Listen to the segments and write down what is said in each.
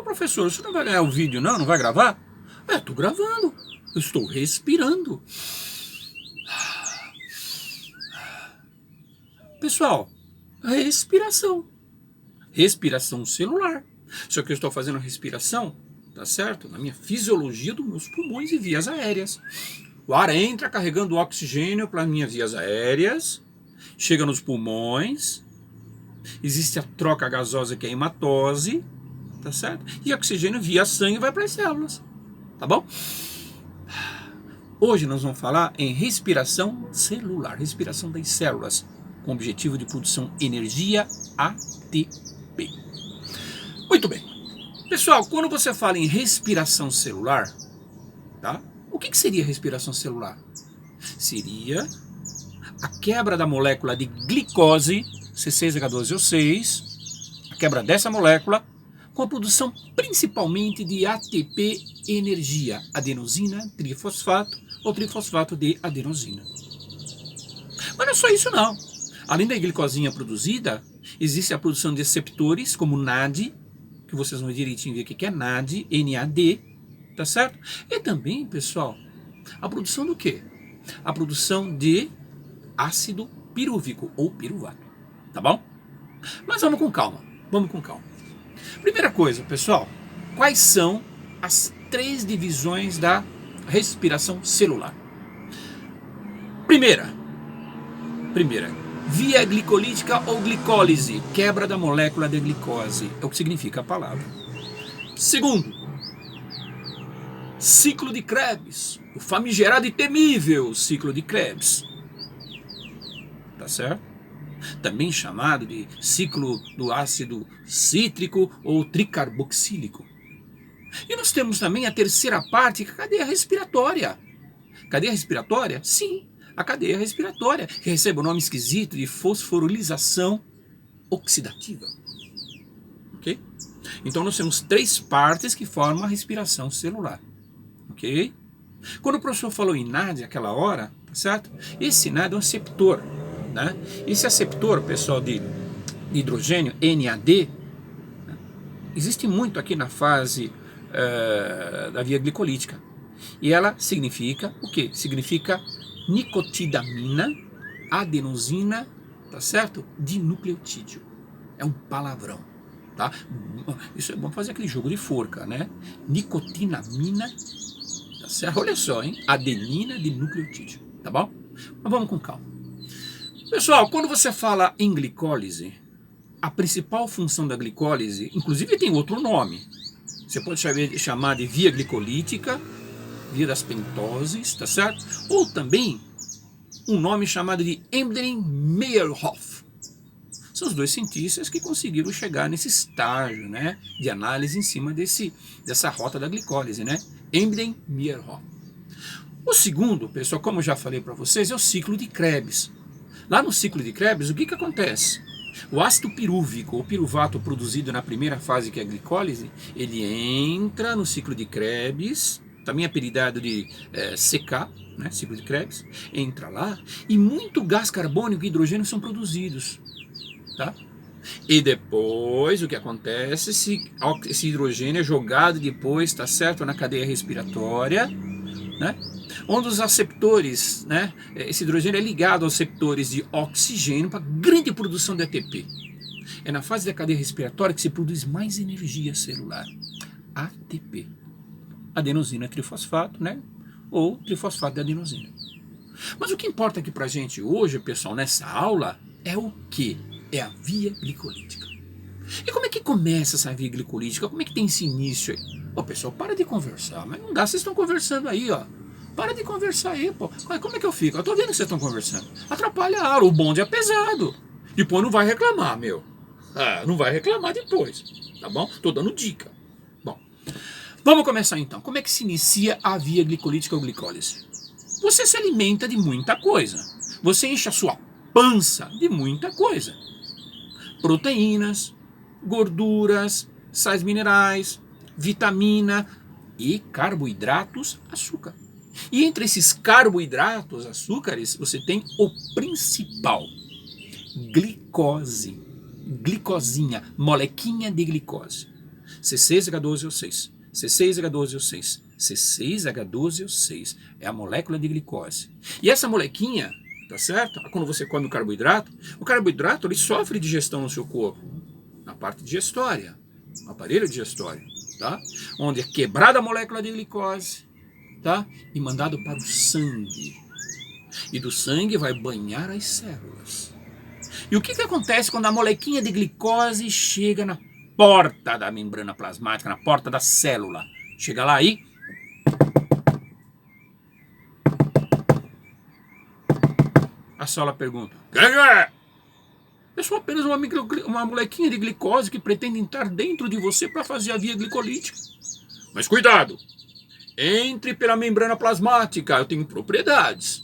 professor, você não vai ganhar o vídeo não? Não vai gravar? Estou gravando, eu estou respirando. Pessoal, respiração. Respiração celular. Só que eu estou fazendo respiração, tá certo? Na minha fisiologia dos meus pulmões e vias aéreas. O ar entra carregando oxigênio para minhas vias aéreas, chega nos pulmões, existe a troca gasosa que é a hematose, tá certo? E oxigênio via sangue vai para as células, tá bom? Hoje nós vamos falar em respiração celular, respiração das células, com o objetivo de produção energia ATP. Muito bem. Pessoal, quando você fala em respiração celular, tá? O que seria respiração celular? Seria a quebra da molécula de glicose, C6H12O6, a quebra dessa molécula, com a produção principalmente de ATP energia, adenosina, trifosfato ou trifosfato de adenosina. Mas não é só isso não. Além da glicosinha produzida, existe a produção de receptores como NAD, que vocês vão direitinho ver o que é NAD, NAD, tá certo? E também, pessoal, a produção do quê? A produção de ácido pirúvico ou piruvato, tá bom? Mas vamos com calma, vamos com calma. Primeira coisa, pessoal, quais são as 3 divisões da respiração celular? Primeira, via glicolítica ou glicólise, quebra da molécula de glicose, é o que significa a palavra. Segundo, ciclo de Krebs, o famigerado e temível ciclo de Krebs, tá certo? Também chamado de ciclo do ácido cítrico ou tricarboxílico. E nós temos também a terceira parte, que é a cadeia respiratória. Cadeia respiratória? Sim, a cadeia respiratória, que recebe o nome esquisito de fosforilização oxidativa. Ok? Então nós temos 3 partes que formam a respiração celular. Ok? Quando o professor falou em NAD aquela hora, tá certo? Esse NAD é um aceptor, né? Esse aceptor, pessoal, de hidrogênio, NAD, né? Existe muito aqui na fase da via glicolítica. E ela significa o quê? Significa nicotidamina, adenosina, tá certo? Dinucleotídeo. É um palavrão, tá? Isso é bom fazer aquele jogo de forca, né? Nicotinamina, tá certo? Olha só, hein? Adenina dinucleotídeo, tá bom? Mas vamos com calma. Pessoal, quando você fala em glicólise, a principal função da glicólise, inclusive tem outro nome. Você pode chamar de via glicolítica, via das pentoses, tá certo? Ou também um nome chamado de Embden-Meyerhof. São os 2 cientistas que conseguiram chegar nesse estágio, né, de análise em cima dessa rota da glicólise, né? Embden-Meyerhof. O segundo, pessoal, como eu já falei para vocês, é o ciclo de Krebs. Lá no ciclo de Krebs, o que acontece? O ácido pirúvico, ou piruvato produzido na primeira fase, que é a glicólise, ele entra no ciclo de Krebs, também apelidado de CK, né, ciclo de Krebs, entra lá e muito gás carbônico e hidrogênio são produzidos, tá? E depois o que acontece? Esse hidrogênio é jogado depois, tá certo, na cadeia respiratória, né? Onde os aceptores, né, esse hidrogênio é ligado aos receptores de oxigênio para grande produção de ATP. É na fase da cadeia respiratória que se produz mais energia celular, ATP. Adenosina trifosfato, né, ou trifosfato de adenosina. Mas o que importa aqui pra gente hoje, pessoal, nessa aula, é o que? É a via glicolítica. E como é que começa essa via glicolítica? Como é que tem esse início aí? Ô, pessoal, para de conversar, mas não dá, vocês estão conversando aí, ó. Para de conversar aí, pô. Como é que eu fico? Eu tô vendo que vocês estão conversando. Atrapalha a aula, o bonde é pesado. Depois não vai reclamar, meu. Não vai reclamar depois, tá bom? Tô dando dica. Bom, vamos começar então. Como é que se inicia a via glicolítica ou glicólise? Você se alimenta de muita coisa. Você enche a sua pança de muita coisa. Proteínas, gorduras, sais minerais, vitamina e carboidratos, açúcar. E entre esses carboidratos, açúcares, você tem o principal, glicose, glicosinha, molequinha de glicose. C6H12O6. C6H12O6. C6H12O6 é a molécula de glicose. E essa molequinha, tá certo? Quando você come o carboidrato ele sofre digestão no seu corpo, na parte digestória, no aparelho digestório, tá? Onde é quebrada a molécula de glicose, tá? E mandado para o sangue. E do sangue vai banhar as células. E o que acontece quando a molequinha de glicose chega na porta da membrana plasmática, na porta da célula? Chega lá aí. A célula pergunta: quem é? Eu sou apenas uma molequinha de glicose que pretende entrar dentro de você para fazer a via glicolítica. Mas cuidado! Entre pela membrana plasmática, eu tenho propriedades.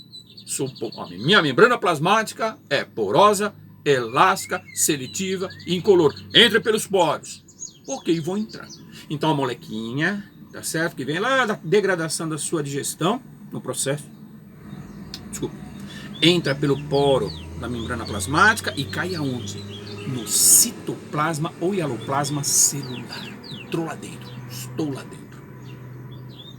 A minha membrana plasmática é porosa, elástica, seletiva e incolor. Entre pelos poros. Ok, vou entrar. Então a molequinha, tá certo? Que vem lá da degradação da sua digestão, no processo. Desculpa. Entra pelo poro da membrana plasmática e cai aonde? No citoplasma ou hialoplasma celular. Entrou lá dentro. Estou lá dentro.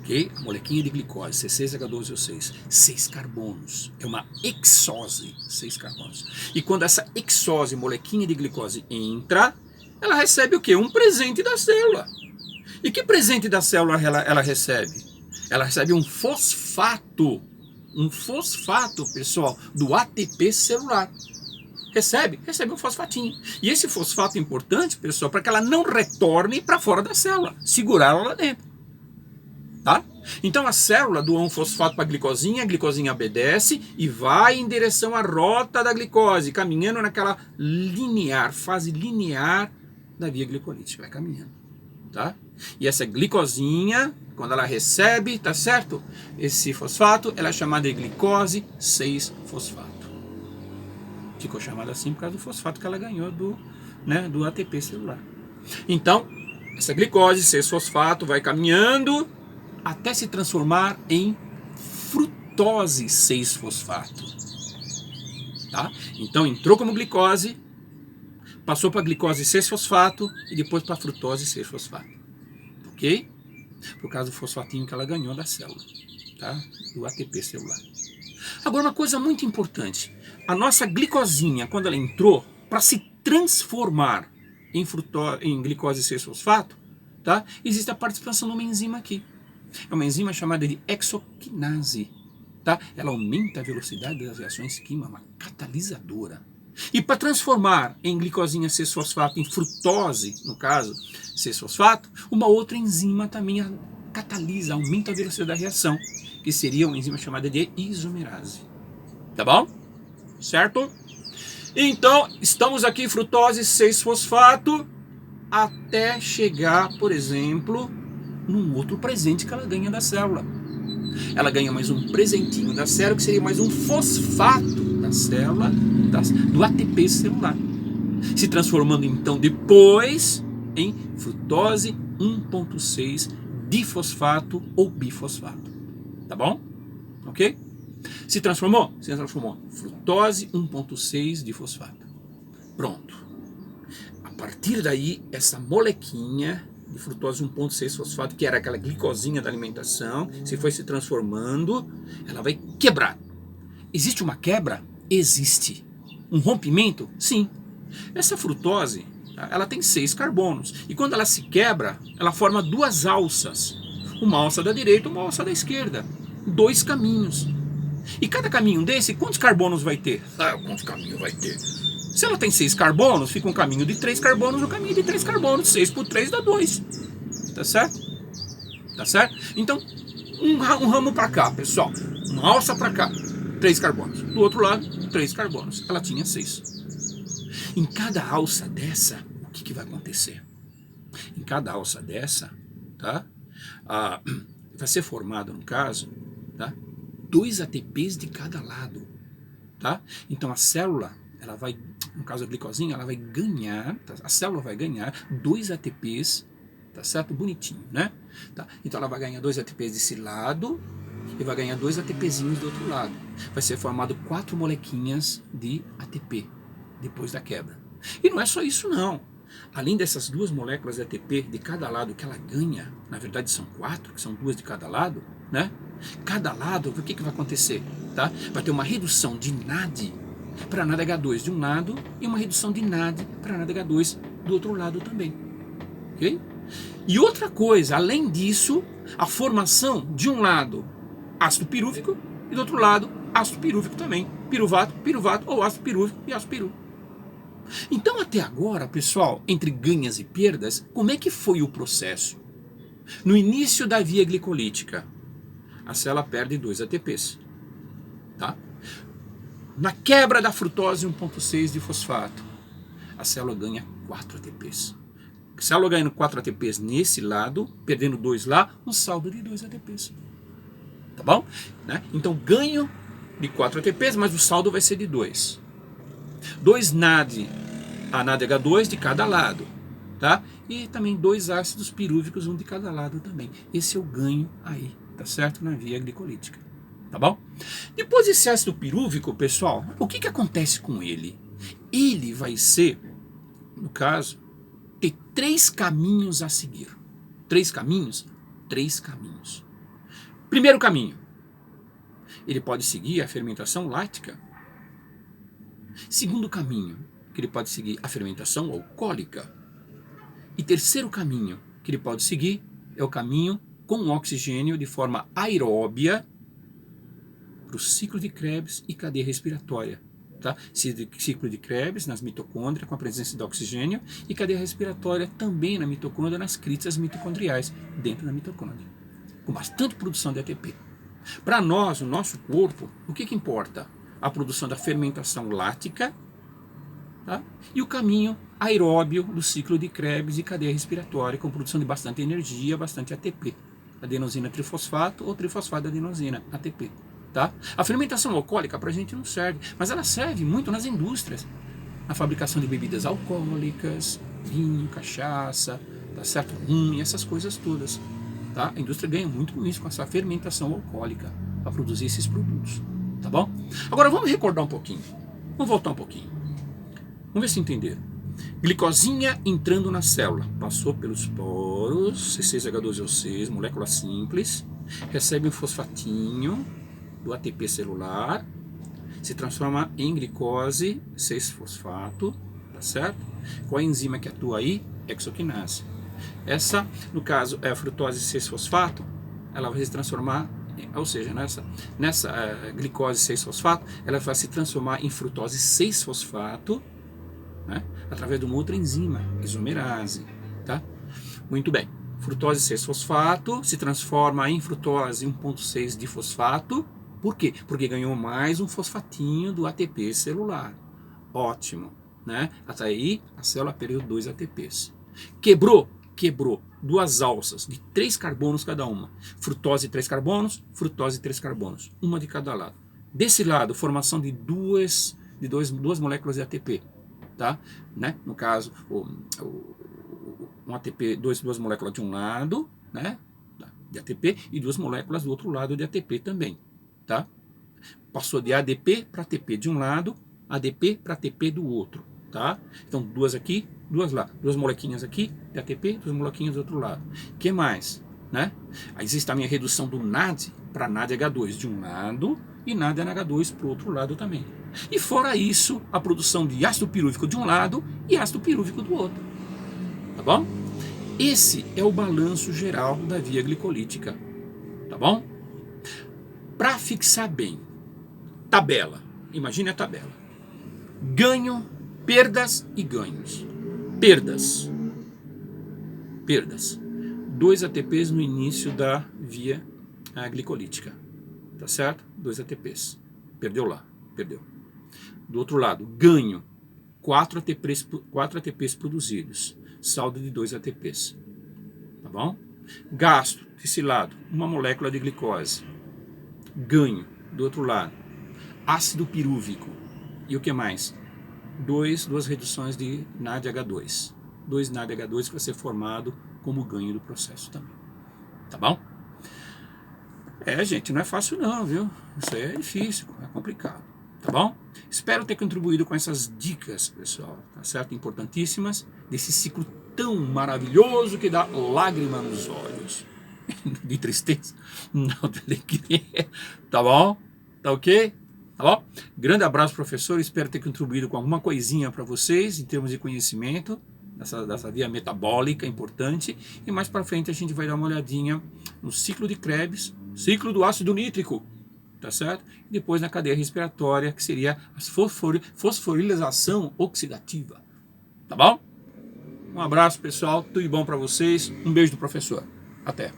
Ok? A molequinha de glicose, C6H12O6, 6 carbonos. É uma hexose, 6 carbonos. E quando essa hexose, molequinha de glicose, entra, ela recebe o quê? Um presente da célula. E que presente da célula ela recebe? Ela recebe um fosfato. Um fosfato, pessoal, do ATP celular. Recebe um fosfatinho. E esse fosfato é importante, pessoal, para que ela não retorne para fora da célula. Segurar ela lá dentro. Tá? Então a célula doa um fosfato para a glicosinha obedece e vai em direção à rota da glicose, caminhando naquela fase linear da via glicolítica, vai caminhando, tá? E essa glicosinha, quando ela recebe, tá certo? Esse fosfato, ela é chamada de glicose 6-fosfato. Ficou chamada assim por causa do fosfato que ela ganhou do ATP celular. Então, essa glicose 6-fosfato vai caminhando até se transformar em frutose 6-fosfato. Tá? Então entrou como glicose, passou para glicose 6-fosfato e depois para frutose 6-fosfato. Ok? Por causa do fosfatinho que ela ganhou da célula, tá? Do ATP celular. Agora uma coisa muito importante. A nossa glicosinha, quando ela entrou, para se transformar em glicose 6-fosfato, tá? Existe a participação de uma enzima aqui. É uma enzima chamada de hexoquinase. Tá? Ela aumenta a velocidade das reações químicas, uma catalisadora. E para transformar em glicosinha 6-fosfato em frutose, no caso 6-fosfato, uma outra enzima também catalisa, aumenta a velocidade da reação, que seria uma enzima chamada de isomerase. Tá bom? Certo? Então, estamos aqui em frutose 6-fosfato até chegar, por exemplo, num outro presente que ela ganha da célula. Ela ganha mais um presentinho da célula, que seria mais um fosfato da célula, do ATP celular. Se transformando então depois em frutose 1,6 difosfato ou bifosfato. Tá bom? Ok? Se transformou? Se transformou. Frutose 1,6 difosfato. Pronto. A partir daí, essa molequinha de frutose 1,6 fosfato, que era aquela glicosinha da alimentação, se foi se transformando, ela vai quebrar. Existe uma quebra? Existe. Um rompimento? Sim. Essa frutose, ela tem 6 carbonos. E quando ela se quebra, ela forma 2 alças. Uma alça da direita e uma alça da esquerda. 2 caminhos. E cada caminho desse, quantos carbonos vai ter? Quantos caminhos vai ter? Se ela tem 6 carbonos, fica um caminho de 3 carbonos, um caminho de 3 carbonos. 6 por 3 dá 2. Tá certo? Tá certo? Então, um ramo para cá, pessoal. Uma alça para cá. 3 carbonos. Do outro lado, 3 carbonos. Ela tinha 6. Em cada alça dessa, o que vai acontecer? Em cada alça dessa, tá? Vai ser formado, no caso, tá? 2 ATPs de cada lado. Tá? Então a célula, ela vai, no caso a glicosinha, ela vai ganhar, tá? A célula vai ganhar 2 ATPs, tá certo? Bonitinho, né? Tá? Então ela vai ganhar 2 ATPs desse lado e vai ganhar 2 ATPzinhos do outro lado. Vai ser formado 4 molequinhas de ATP depois da quebra. E não é só isso não. além dessas duas moléculas de ATP de cada lado que ela ganha, na verdade são 4, que são 2 de cada lado, né? Cada lado, o que vai acontecer? Tá? Vai ter uma redução de NAD para NADH2 de um lado e uma redução de NAD para NADH2 do outro lado também. Ok? E outra coisa, além disso, a formação de um lado ácido pirúvico e do outro lado ácido pirúvico também. Piruvato, piruvato ou ácido pirúvico e ácido pirúvico. Então até agora, pessoal, entre ganhas e perdas, como é que foi o processo? No início da via glicolítica, a célula perde 2 ATPs. Tá? Na quebra da frutose 1,6 de fosfato, a célula ganha 4 ATPs. A célula ganhando 4 ATPs nesse lado, perdendo 2 lá, um saldo de 2 ATPs. Tá bom? Né? Então ganho de 4 ATPs, mas o saldo vai ser de 2. 2 NAD, a NADH2 de cada lado. Tá? E também 2 ácidos pirúvicos, um de cada lado também. Esse é o ganho aí, tá certo? Na via glicolítica. Tá bom? Depois desse ácido pirúvico, pessoal, o que acontece com ele? Ele vai ser, no caso, ter 3 caminhos a seguir. 3 caminhos? 3 caminhos. Primeiro caminho, ele pode seguir a fermentação láctica. Segundo caminho, que ele pode seguir a fermentação alcoólica. E terceiro caminho que ele pode seguir é o caminho com oxigênio de forma aeróbia para o ciclo de Krebs e cadeia respiratória. Tá? Ciclo de Krebs nas mitocôndrias com a presença de oxigênio e cadeia respiratória também na mitocôndria, nas crítias mitocondriais dentro da mitocôndria, com bastante produção de ATP. Para nós, o nosso corpo, o que importa? A produção da fermentação lática, tá? E o caminho aeróbio do ciclo de Krebs e cadeia respiratória, com produção de bastante energia, bastante ATP. Adenosina trifosfato ou trifosfato de adenosina, ATP. Tá? A fermentação alcoólica para a gente não serve, mas ela serve muito nas indústrias. Na fabricação de bebidas alcoólicas, vinho, cachaça, tá certo? Rum e essas coisas todas. Tá? A indústria ganha muito com isso, com essa fermentação alcoólica, para produzir esses produtos. Tá bom? Agora vamos recordar um pouquinho. Vamos voltar um pouquinho. Vamos ver se entenderam. Glicosinha entrando na célula. Passou pelos poros, C6H12O6, molécula simples. Recebe um fosfatinho do ATP celular. Se transforma em glicose 6-fosfato. Tá certo? Qual a enzima que atua aí? Hexoquinase. Essa, no caso, é a frutose 6-fosfato. Ela vai se transformar, ou seja, nessa glicose 6-fosfato, ela vai se transformar em frutose 6-fosfato, né, através de uma outra enzima, isomerase. Tá? Muito bem. Frutose 6-fosfato se transforma em frutose 1,6 de fosfato. Por quê? Porque ganhou mais um fosfatinho do ATP celular. Ótimo. Né? Até aí, a célula perdeu 2 ATPs. Quebrou 2 alças de 3 carbonos cada uma. Frutose 3 carbonos, frutose 3 carbonos. Uma de cada lado. Desse lado, formação de duas moléculas de ATP. Tá? Né? No caso, um ATP, duas moléculas de um lado, né, de ATP, e 2 moléculas do outro lado de ATP também. Tá? Passou de ADP para ATP de um lado, ADP para ATP do outro. Tá? Então, 2 aqui, 2 lá. 2 molequinhas aqui de ATP, 2 molequinhas do outro lado. O que mais? Né? Aí existe também a redução do NAD para NADH2 de um lado e NADNH2 para o outro lado também. E fora isso, a produção de ácido pirúvico de um lado e ácido pirúvico do outro. Tá bom? Esse é o balanço geral da via glicolítica. Tá bom? Para fixar bem, tabela. Imagine a tabela. Ganho, perdas e ganhos. Perdas. 2 ATPs no início da via glicolítica. Tá certo? 2 ATPs. Perdeu lá. Perdeu. Do outro lado, ganho. 4 ATPs produzidos. Saldo de 2 ATPs. Tá bom? Gasto, desse lado, uma molécula de glicose. Ganho, do outro lado. Ácido pirúvico. E o que mais? 2 reduções de NADH2. 2 NADH2 que vai ser formado como ganho do processo também. Tá bom? Gente, não é fácil não, viu? Isso aí é difícil, é complicado. Tá bom? Espero ter contribuído com essas dicas, pessoal, tá certo? Importantíssimas, desse ciclo tão maravilhoso que dá lágrima nos olhos. De tristeza? Não, de alegria. Tá bom? Tá ok? Tá bom? Grande abraço, professor. Espero ter contribuído com alguma coisinha para vocês em termos de conhecimento dessa via metabólica importante. E mais para frente a gente vai dar uma olhadinha no ciclo de Krebs, ciclo do ácido nítrico, tá certo? E depois na cadeia respiratória, que seria a fosforilação oxidativa. Tá bom? Um abraço, pessoal. Tudo de bom para vocês. Um beijo do professor. Até.